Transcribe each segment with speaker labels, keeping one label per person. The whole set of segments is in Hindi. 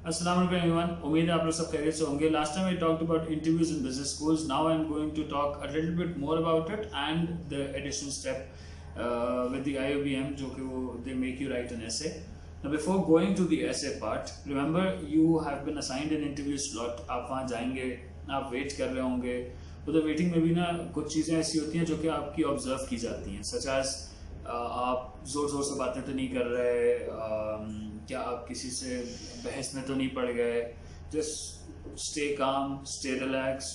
Speaker 1: अस्सलाम वालेकुम एवरीवन, उम्मीद है आप लोग सब खैरियत से होंगे। Last time I talked about interviews in business schools, now I am going to talk a little bit more about it and the additional step with the IoBM, जो कि वो they make you write an essay. Now before going to the essay part, remember you have been assigned an interview slot. आप वहाँ जाएंगे, आप वेट कर रहे होंगे. उधर वेटिंग में भी ना कुछ चीज़ें ऐसी होती हैं जो कि आपकी ऑब्जर्व की जाती हैं, सच एज आप ज़ोर ज़ोर से बातें तो नहीं कर रहे, क्या आप किसी से बहस में तो नहीं पड़ गए. Just stay calm, stay relax,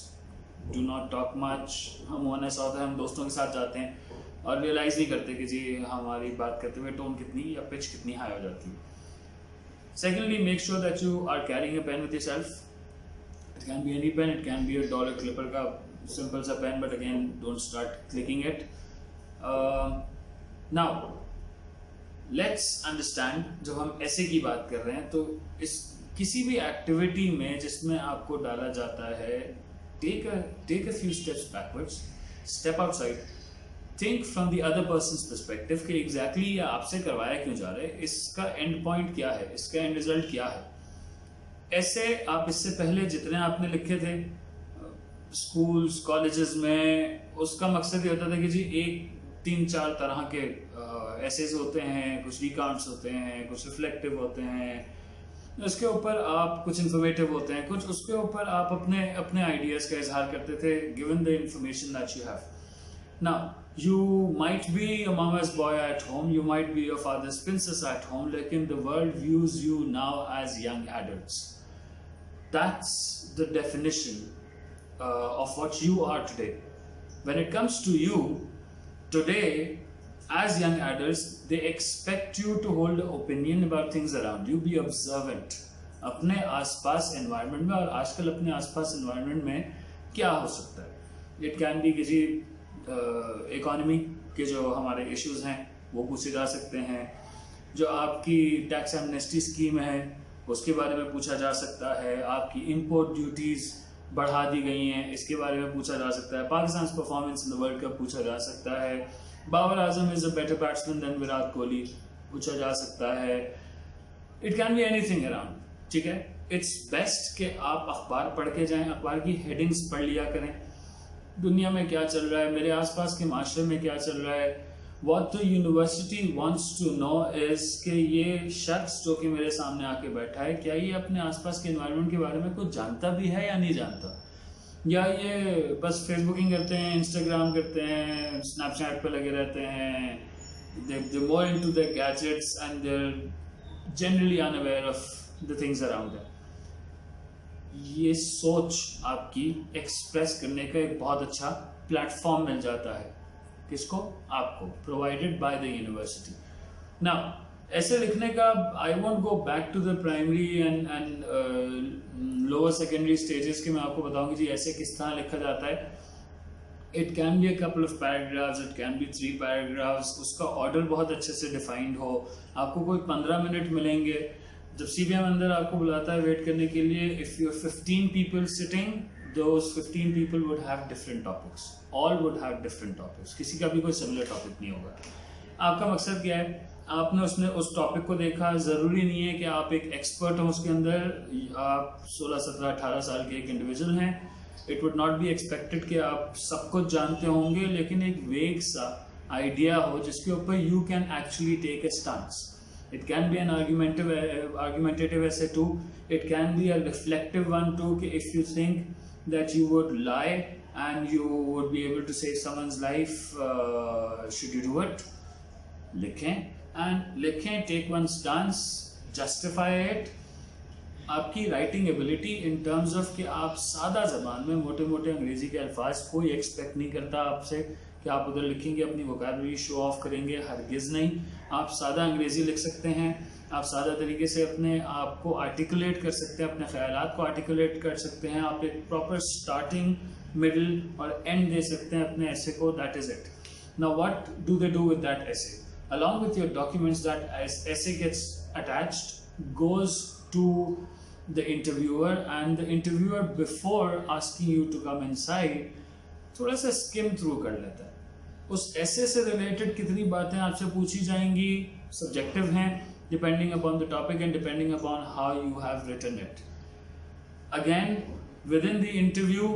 Speaker 1: do not talk much. हम होने ऐसा होता है, हम दोस्तों के साथ जाते हैं और रियलाइज़ नहीं करते कि जी हमारी बात करते हुए टोन कितनी या पिच कितनी हाई हो जाती है. Secondly, make sure that you are carrying a pen with yourself. It can be any pen, it can be a dollar clipper का सिंपल सा pen, but again don't start clicking it. Now let's understand, जब हम ऐसे की बात कर रहे हैं तो इस किसी भी एक्टिविटी में जिसमें आपको डाला जाता है, take a few steps backwards, step outside, think from the other person's perspective कि एग्जैक्टली ये आपसे करवाया क्यों जा रहा है, इसका एंड पॉइंट क्या है, इसका एंड रिजल्ट क्या है. ऐसे आप इससे पहले जितने आपने लिखे थे स्कूल्स कॉलेजेस में, उसका मकसद ये होता था कि जी एक 3-4 तरह के एसेज होते हैं, कुछ रिकाउंट्स होते हैं, कुछ रिफ्लेक्टिव होते हैं, उसके ऊपर आप कुछ इन्फॉर्मेटिव होते हैं, कुछ उसके ऊपर आप अपने आइडियाज़ का इजहार करते थे given the information that you have. Now you might be a mama's boy at home, you might be your father's princess at home, लेकिन the world views you now as young adults. That's the definition of what you are today. When it comes to you today, as young adults, they expect you to hold an opinion about things around you, be observant अपने आसपास environment में. और आजकल अपने आसपास environment में क्या हो सकता है? It can be किसी इकोनॉमी के जो हमारे इश्यूज हैं वो पूछे जा सकते हैं, जो आपकी टैक्स एमनेस्टी स्कीम है उसके बारे में पूछा जा सकता है, आपकी इंपोर्ट ड्यूटीज़ बढ़ा दी गई हैं इसके बारे में पूछा जा सकता है, Pakistan performance in the world cup पूछा जा सकता है, Babar Azam is a better batsman than Virat Kohli पूछा जा सकता है. It can be anything around. ठीक है, इट्स बेस्ट कि आप अखबार पढ़ के जाएं, अखबार की हेडिंग्स पढ़ लिया करें, दुनिया में क्या चल रहा है, मेरे आसपास के माशरे में क्या चल रहा है. What the university wants to know is कि ये शख्स जो कि मेरे सामने आके बैठा है, क्या ये अपने आसपास के एनवायरनमेंट के बारे में कुछ जानता भी है या नहीं जानता, या ये बस फेसबुकिंग करते हैं, इंस्टाग्राम करते हैं, स्नैपचैट पे लगे रहते हैं, they more into the gadgets and they are generally unaware of the things around them. ये सोच आपकी एक्सप्रेस करने का एक बहुत अच्छा प्लेटफॉर्म मिल जाता है. किसको? आपको, provided by the university. Now ऐसे लिखने का I won't go back to the primary and lower secondary stages के. मैं आपको बताऊंगी जी ऐसे किस तरह लिखा जाता है. It can be a couple of paragraphs, it can B 3 paragraphs. उसका ऑर्डर बहुत अच्छे से डिफाइंड हो. आपको कोई 15 मिनट मिलेंगे जब CBM अंदर आपको बुलाता है वेट करने के लिए. If you 15 people sitting, those 15 people would have different topics, all would have different topics. किसी का भी कोई सिमिलर टॉपिक नहीं होगा. आपका मकसद क्या है? आपने उस टॉपिक को देखा. ज़रूरी नहीं है कि आप एक एक्सपर्ट हो उसके अंदर. आप 16, 17, 18 साल के एक इंडिविजुअल हैं. It would not be expected कि आप सब कुछ जानते होंगे, लेकिन एक वेग सा आइडिया हो जिसके ऊपर you can actually take a stance. It can be an argumentative essay too. It can be a reflective one too. If you think that you would lie and you would be able to save someone's life, should you do it? लिखें, take one stance, justify it. आपकी writing ability in terms of कि आप सादा ज़बान में मोटे मोटे अंग्रेज़ी के अल्फाज, कोई एक्सपेक्ट नहीं करता आपसे कि आप उधर लिखेंगे अपनी वोकैबुलरी शो ऑफ करेंगे, हरगिज़ नहीं. आप सादा अंग्रेज़ी लिख सकते हैं, आप सादा तरीके से अपने आप को आर्टिकुलेट कर सकते हैं, अपने ख्यालात को आर्टिकुलेट कर सकते हैं. आप एक प्रॉपर स्टार्टिंग, मिडल और एंड दे सकते हैं अपने ऐसे को. That is it. Now what do they do with that essay? Along with your documents, that essay gets attached, goes to the interviewer, and the interviewer before asking you to come inside थोड़ा सा स्किम थ्रू कर लेता है. उस ऐसे से रिलेटेड कितनी बातें आपसे पूछी जाएंगी, सब्जेक्टिव हैं, depending upon the topic and depending upon how you have written it. Again, within the interview,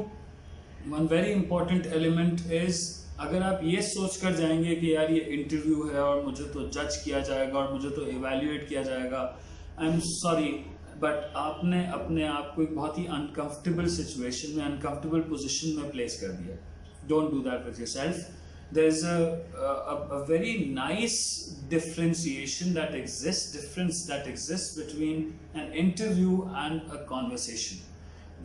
Speaker 1: one very important element is, अगर आप ये सोच कर जाएंगे कि यार ये इंटरव्यू है और मुझे तो जज किया जाएगा और मुझे तो इवेल्युएट किया जाएगा, आई एम सॉरी, बट आपने अपने आप को एक बहुत ही अनकंफर्टेबल सिचुएशन में, अनकंफर्टेबल पोजीशन में प्लेस कर दिया. Don't do that with yourself. There is a very nice difference that exists between an interview and a conversation.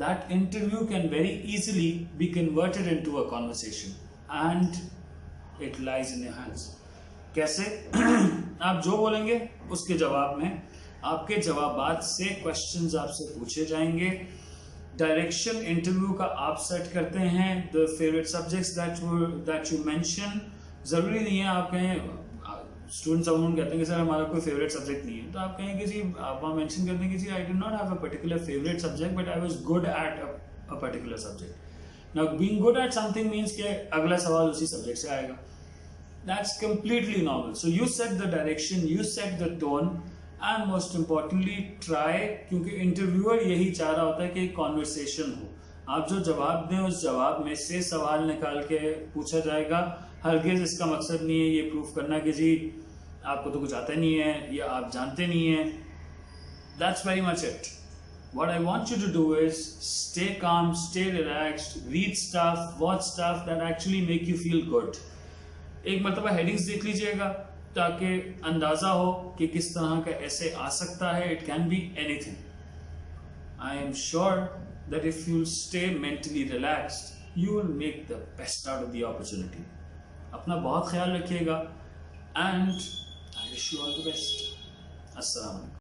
Speaker 1: That interview can very easily be converted into a conversation, and it lies in your hands. कैसे? आप जो बोलेंगे उसके जवाब में, आपके जवाबात से क्वेश्चंस आपसे पूछे जाएंगे. डायरेक्शन इंटरव्यू का आप सेट करते हैं. The favourite subjects that you mention, जरूरी नहीं है आप कहें, स्टूडेंट्स अमूमन कहते हैं कि सर हमारा कोई फेवरेट सब्जेक्ट नहीं है, तो आप कहें कि जी, आप वहाँ मेंशन करते हैं कि जी I did not have a particular favourite subject but I was good at a particular subject. Now being good at something means कि अगला सवाल उसी सब्जेक्ट से आएगा. That's completely normal. So you set the direction, you set the tone, and most importantly try, क्योंकि इंटरव्यूअर यही चाह रहा होता है कि कॉन्वर्सेशन हो. आप जो जवाब दें उस जवाब में से सवाल निकाल के पूछा जाएगा. हरगिज इसका मकसद नहीं है ये प्रूफ करना कि जी आपको तो कुछ आता नहीं है या आप जानते नहीं हैं. That's very much it. What I want you to do is stay calm, stay relaxed, read stuff, watch stuff that actually make you feel good. एक मरतबा हेडिंग्स देख लीजिएगा ताकि अंदाजा हो कि किस तरह का ऐसे आ सकता है. It can be anything. I am sure that if you stay mentally relaxed you will make the best out of the opportunity. अपना बहुत ख्याल रखिएगा and I wish you all the best. अस्सलाम वालेकुम.